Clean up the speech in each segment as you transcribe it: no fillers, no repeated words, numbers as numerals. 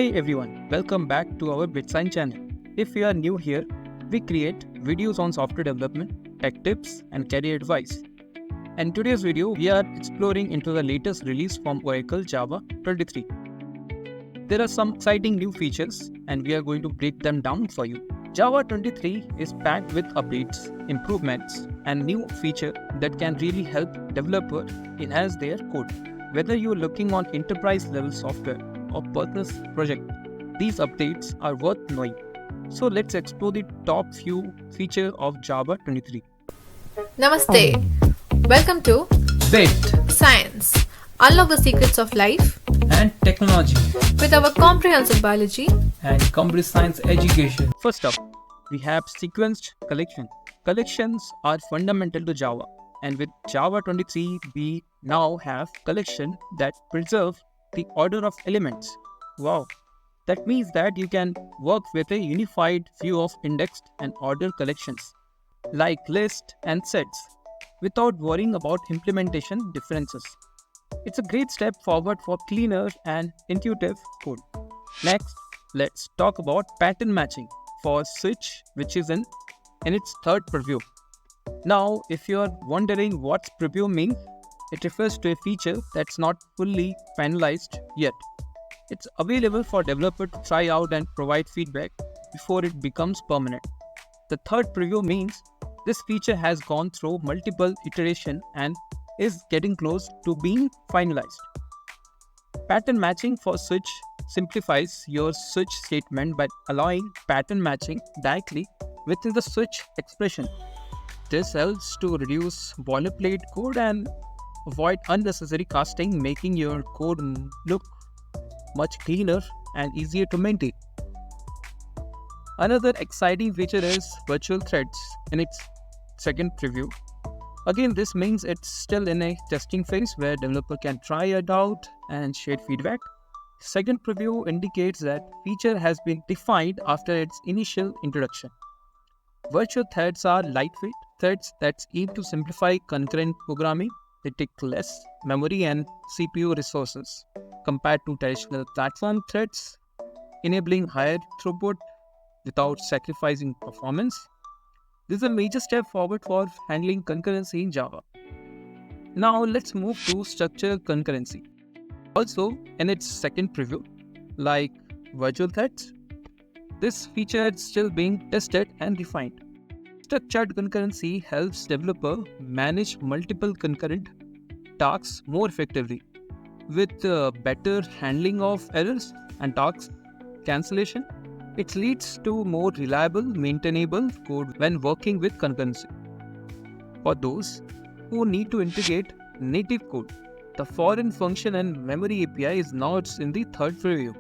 Hey everyone, welcome back to our BitSign channel. If you are new here, we create videos on software development, tech tips and career advice. In today's video, we are exploring into the latest release from Oracle Java 23. There are some exciting new features and we are going to break them down for you. Java 23 is packed with updates, improvements and new features that can really help developers enhance their code. Whether you're looking on enterprise level software or personal project, these updates are worth knowing. So let's explore the top few features of Java 23. Namaste. Welcome to Bit Science. Unlock the secrets of life and technology with our comprehensive biology and computer science education. First up, we have sequenced collection. Collections are fundamental to Java, and with Java 23, we now have collection that preserve the order of elements. Wow! That means that you can work with a unified view of indexed and ordered collections, like lists and sets, without worrying about implementation differences. It's a great step forward for cleaner and intuitive code. Next, let's talk about pattern matching for Switch, which is in its third preview. Now, if you are wondering what preview means, it refers to a feature that's not fully finalized yet. It's available for developers to try out and provide feedback before it becomes permanent. The third preview means this feature has gone through multiple iterations and is getting close to being finalized. Pattern matching for Switch simplifies your switch statement by allowing pattern matching directly within the switch expression. This helps to reduce boilerplate code and avoid unnecessary casting, making your code look much cleaner and easier to maintain. Another exciting feature is virtual threads in its second preview. Again, this means it's still in a testing phase where developer can try it out and share feedback. Second preview indicates that feature has been defined after its initial introduction. Virtual threads are lightweight threads that aim to simplify concurrent programming. They take less memory and CPU resources compared to traditional platform threads, enabling higher throughput without sacrificing performance. This is a major step forward for handling concurrency in Java. Now let's move to structured concurrency. Also in its second preview, like virtual threads, this feature is still being tested and refined. Structured concurrency helps developer manage multiple concurrent tasks more effectively. With better handling of errors and task cancellation, it leads to more reliable, maintainable code when working with concurrency. For those who need to integrate native code, the foreign function and memory API is now in the third preview.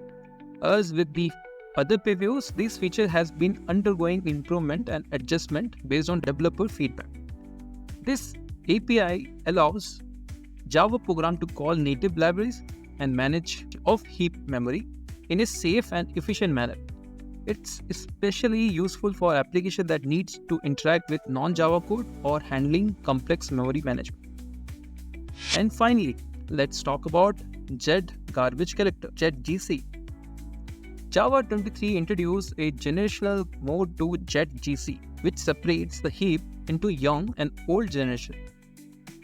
As with the other previews, this feature has been undergoing improvement and adjustment based on developer feedback. This API allows Java program to call native libraries and manage off-heap memory in a safe and efficient manner. It's especially useful for applications that needs to interact with non-Java code or handling complex memory management. And finally, let's talk about Jed Garbage Collector, Jed GC. Java 23 introduced a generational mode to Jed GC, which separates the heap into young and old generation.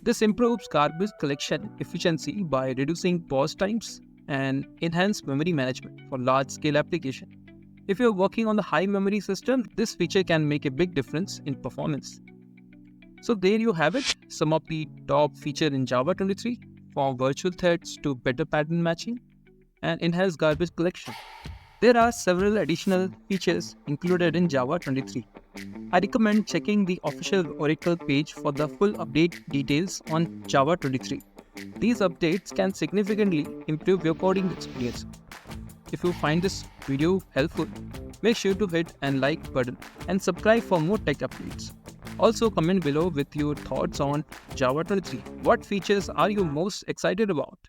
This improves garbage collection efficiency by reducing pause times and enhance memory management for large-scale applications. If you're working on the high memory system, this feature can make a big difference in performance. So there you have it, some of the top features in Java 23, from virtual threads to better pattern matching and enhanced garbage collection. There are several additional features included in Java 23. I recommend checking the official Oracle page for the full update details on Java 23. These updates can significantly improve your coding experience. If you find this video helpful, make sure to hit and like button and subscribe for more tech updates. Also comment below with your thoughts on Java 23. What features are you most excited about?